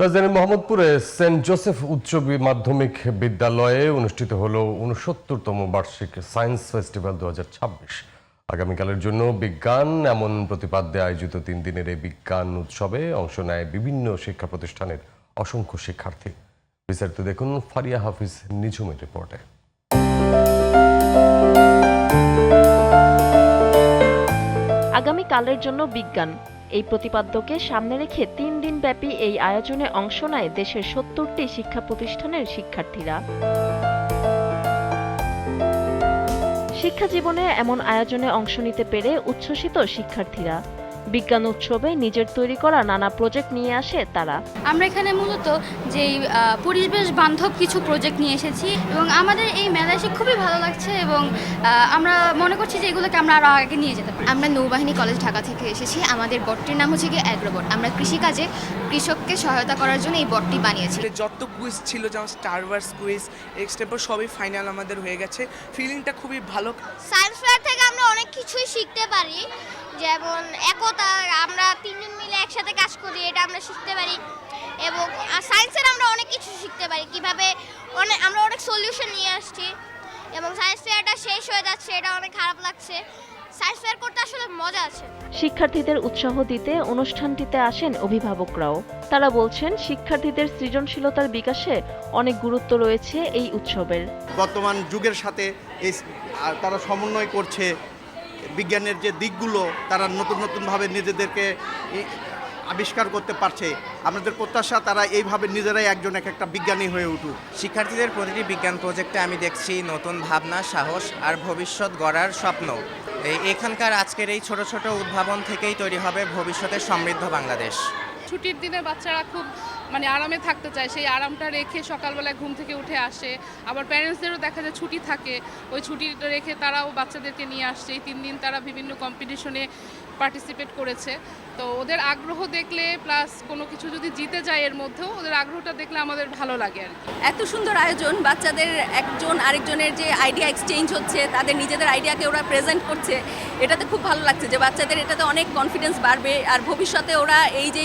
রাজধানীর মোহাম্মদপুরে Saint Joseph উচ্চ মাধ্যমিক বিদ্যালয়ে অনুষ্ঠিত হলো ৬৯তম বার্ষিক সায়েন্স ফেস্টিভ্যাল ২০২৬। আগামীকালের জন্য বিজ্ঞান এমন প্রতিপাদ্যে আয়োজিত ৩ দিনের এই বিজ্ঞান উৎসবে অংশ নেয় বিভিন্ন শিক্ষা প্রতিষ্ঠানের অসংখ্য শিক্ষার্থী। বিস্তারিত দেখুন ফারিয়া হাফিজ নিঝুমের রিপোর্টে। আগামীকালের জন্য বিজ্ঞান এই প্রতিপাদ্যকে সামনে রেখে ৩ দিন ব্যাপী এই আয়োজনে অংশ নেয় দেশের ৭০টি শিক্ষা প্রতিষ্ঠানের শিক্ষার্থীরা। শিক্ষা জীবনে এমন আয়োজনে অংশ নিতে পেরে উচ্ছ্বসিত শিক্ষার্থীরা। বিজ্ঞান উৎসবে নিজের তৈরি করা নানা প্রজেক্ট নিয়ে আসে তারা। আমরা এখানে মূলত যে পরিবেশ বান্ধব কিছু প্রজেক্ট নিয়ে এসেছি এবং আমাদের এই মেলায় এসে খুবই ভালো লাগছে এবং আমরা মনে করছি যে এগুলোকে আমরা আরও আগে নিয়ে যেতে পারি। আমরা নৌবাহিনী কলেজ ঢাকা থেকে এসেছি। আমাদের বটটির নাম হচ্ছে কি অ্যাগ্রোবট। আমরা কৃষিকাজে কৃষককে সহায়তা করার জন্য এই বটটি বানিয়েছি। যত কুইজ ছিল যেমন স্টার ওয়ার্স কুইজ, এক্সটেম্পর সবই ফাইনাল আমাদের হয়ে গেছে। ফিলিংটা খুবই ভালো। সায়েন্স ফেয়ার থেকে আমরা অনেক কিছুই শিখতে পারি, যেমন একতা, আমরা তিনজন মিলে একসাথে কাজ করি, এটা আমরা শিখতে পারি। এবং সায়েন্সের আমরা অনেক কিছু শিখতে পারি, কিভাবে আমরা অনেক সলিউশন নিয়ে আসছি। এবং সায়েন্স ফেয়ারটা শেষ হয়ে যাচ্ছে, এটা অনেক খারাপ লাগছে। সায়েন্স ফেয়ার করতে আসলে মজা আছে। শিক্ষার্থীদের উৎসাহ দিতে অনুষ্ঠানটিতে আসেন অভিভাবকরাও। তারা বলছেন শিক্ষার্থীদের সৃজনশীলতার বিকাশে অনেক গুরুত্ব রয়েছে এই উৎসবের। বর্তমান যুগের সাথে তারা সমন্বয় করছে বিজ্ঞানের যে দিকগুলো, তারা নতুন নতুনভাবে নিজেদেরকে আবিষ্কার করতে পারছে। আমাদের প্রত্যাশা তারা এইভাবে নিজেরাই একজন এক একটা বিজ্ঞানী হয়ে উঠুক। শিক্ষার্থীদের প্রতিটি বিজ্ঞান প্রজেক্টে আমি দেখছি নতুন ভাবনা, সাহস আর ভবিষ্যৎ গড়ার স্বপ্ন। এখানকার আজকের এই ছোট ছোট উদ্ভাবন থেকেই তৈরি হবে ভবিষ্যতের সমৃদ্ধ বাংলাদেশ। ছুটির দিনে বাচ্চারা খুব আরামে থাকতে চায়, সেই আরামটা রেখে সকালবেলায় ঘুম থেকে উঠে আসে। আবার প্যারেন্টসদেরও দেখা যায় ছুটি থাকে, ওই ছুটি রেখে তারাও বাচ্চাদেরকে নিয়ে আসছে। এই 3 দিন তারা বিভিন্ন কম্পিটিশনে পার্টিসিপেট করেছে। তো ওদের আগ্রহ দেখলে, প্লাস কোনো কিছু যদি জিতে যায় এর মধ্যেও ওদের আগ্রহটা দেখলে আমাদের ভালো লাগে আর কি। এত সুন্দর আয়োজন, বাচ্চাদের একজন আরেকজনের যে আইডিয়া এক্সচেঞ্জ হচ্ছে, তাদের নিজেদের আইডিয়াকে ওরা প্রেজেন্ট করছে, এটাতে খুব ভালো লাগছে যে বাচ্চাদের এটাতে অনেক কনফিডেন্স বাড়বে। আর ভবিষ্যতে ওরা এই যে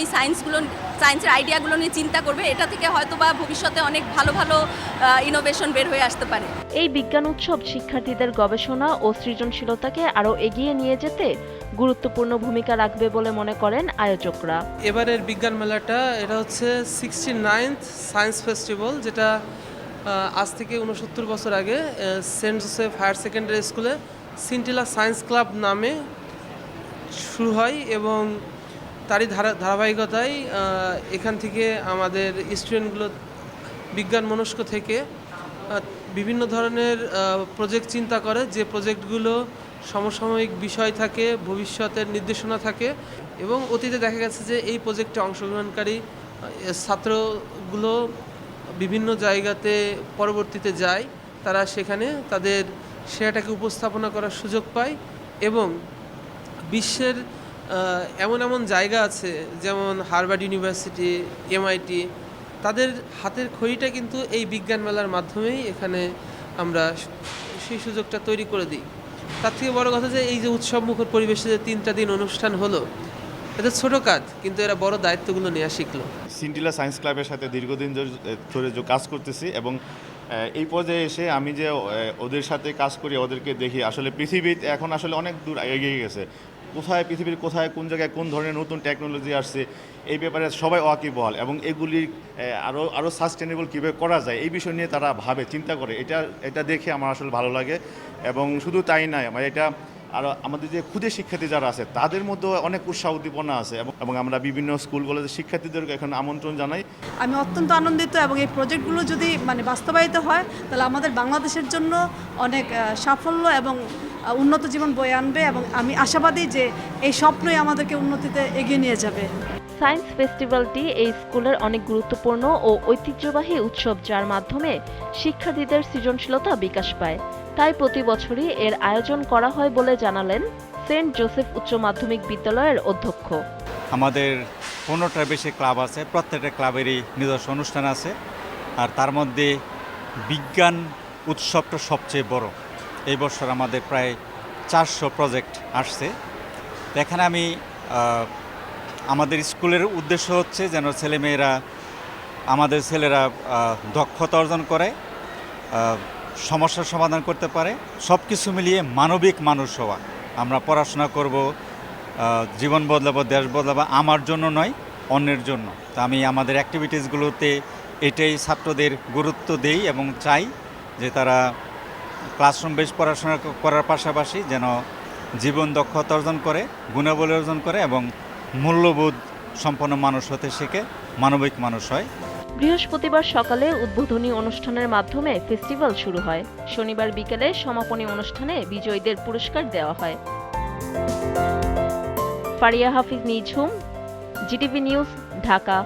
সায়েন্সের আইডিয়াগুলো নিয়ে চিন্তা করবে, এটা থেকে হয়তো বা ভবিষ্যতে অনেক ভালো ভালো ইনোভেশন বের হয়ে আসতে পারে। এই বিজ্ঞান উৎসব শিক্ষার্থীদের গবেষণা ও সৃজনশীলতাকে আরও এগিয়ে নিয়ে যেতে গুরুত্বপূর্ণ ভূমিকা রাখবে বলে মনে করেন আয়োজকরা। এবারের বিজ্ঞান মেলাটা এটা হচ্ছে 69th সায়েন্স ফেস্টিভ্যাল, যেটা আজ থেকে 69 বছর আগে সেন্ট জোসেফ হায়ার সেকেন্ডারি স্কুলে সিন্টিলা সায়েন্স ক্লাব নামে শুরু হয় এবং তারই ধারাবাহিকতায় এখান থেকে আমাদের স্টুডেন্টগুলো বিজ্ঞান মনস্ক থেকে বিভিন্ন ধরনের প্রজেক্ট চিন্তা করে, যে প্রজেক্টগুলো সমসাময়িক বিষয় থাকে, ভবিষ্যতের নির্দেশনা থাকে। এবং অতীতে দেখা গেছে যে এই প্রজেক্টে অংশগ্রহণকারী ছাত্রগুলো বিভিন্ন জায়গাতে পরবর্তীতে যায়, তারা সেখানে তাদের সেটাকে উপস্থাপনা করার সুযোগ পায় এবং বিশ্বের এমন এমন জায়গা আছে যেমন হার্ভার্ড ইউনিভার্সিটি, MIT, তাদের হাতের খড়িটা কিন্তু এই বিজ্ঞান মেলার মাধ্যমেই এখানে আমরা সেই সুযোগটা তৈরি করে দিই। তার থেকে বড় কথা যে এই যে উৎসব মুখর পরিবেশে যে 3টা দিন অনুষ্ঠান হলো, এটা ছোট কাজ, কিন্তু এরা বড় দায়িত্বগুলো নেওয়া শিখলো। সিন্টিলা সায়েন্স ক্লাবের সাথে দীর্ঘদিন ধরে কাজ করতেছি এবং এই পর্যায়ে এসে আমি যে ওদের সাথে কাজ করি, ওদেরকে দেখি আসলে পৃথিবীতে এখন আসলে অনেক দূর এগিয়ে গেছে। পৃথিবীর কোথায় কোন জায়গায় কোন ধরনের নতুন টেকনোলজি আসছে, এই ব্যাপারে সবাই ওয়াকিবহাল এবং এগুলি আরও সাস্টেনেবল কীভাবে করা যায় এই বিষয় নিয়ে তারা ভাবে, চিন্তা করে। এটা দেখে আমার আসলে ভালো লাগে। এবং শুধু তাই নয়, এটা আর আমাদের যে ক্ষুদে শিক্ষার্থী যারা আছে তাদের মধ্যেও অনেক উৎসাহ উদ্দীপনা আছে এবং আমরা বিভিন্ন স্কুল কলেজের শিক্ষার্থীদেরকে এখন আমন্ত্রণ জানাই। আমি অত্যন্ত আনন্দিত এবং এই প্রজেক্টগুলো যদি বাস্তবায়িত হয় তাহলে আমাদের বাংলাদেশের জন্য অনেক সাফল্য এবং উন্নত জীবন বয়ে আনবে এবং আমি আশাবাদী যে এই স্বপ্নই আমাদেরকে উন্নতিতে এগিয়ে নিয়ে যাবে। সায়েন্স ফেস্টিভ্যালটি এই স্কুলের অনেক গুরুত্বপূর্ণ ও ঐতিহ্যবাহী উৎসব, যার মাধ্যমে শিক্ষার্থীদের সৃজনশীলতা বিকাশ পায়। তাই প্রতি বছরই এর আয়োজন করা হয় বলে জানালেন সেন্ট জোসেফ উচ্চ মাধ্যমিক বিদ্যালয়ের অধ্যক্ষ। আমাদের 15টার বেশি ক্লাব আছে, প্রত্যেকটা ক্লাবেরই নিজস্ব অনুষ্ঠান আছে, আর তার মধ্যে বিজ্ঞান উৎসবটা সবচেয়ে বড়। এই বছর আমাদের প্রায় 400 প্রজেক্ট আসছে। এখানে আমাদের স্কুলের উদ্দেশ্য হচ্ছে যেন ছেলেমেয়েরা আমাদের ছেলেরা দক্ষতা অর্জন করে, সমস্যার সমাধান করতে পারে, সব কিছু মিলিয়ে মানবিক মানুষ হওয়া। আমরা পড়াশোনা করব, জীবন বদলাবো, দেশ বদলাবো, আমার জন্য নয় অন্যের জন্য। তা আমি আমাদের অ্যাক্টিভিটিসগুলোতে এটাই ছাত্রদের গুরুত্ব দেই এবং চাই যে তারা ক্লাসরুম বেস পড়াশোনা করার পাশাপাশি যেন জীবন দক্ষতা অর্জন করে, গুণাবলী অর্জন করে এবং মূল্যবোধ সম্পন্ন মানুষ হতে শেখে, মানবিক মানুষ হয়। বৃহস্পতিবার সকালে উদ্বোধনী অনুষ্ঠানের মাধ্যমে ফেস্টিভ্যাল শুরু হয়। শনিবার বিকেলে সমাপনী অনুষ্ঠানে বিজয়ীদের পুরস্কার দেওয়া হয়। ফারিয়া হাফিজ নিঝুম, জিটিভি নিউজ, ঢাকা।